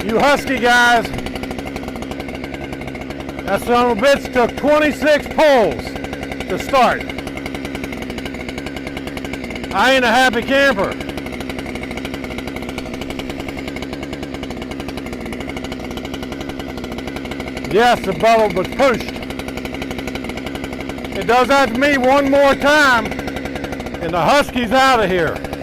You Husky guys, that son of a bitch took 26 pulls to start. I ain't a happy camper. Yes, the bubble was pushed. It does that to me one more time, and the Husky's out of here.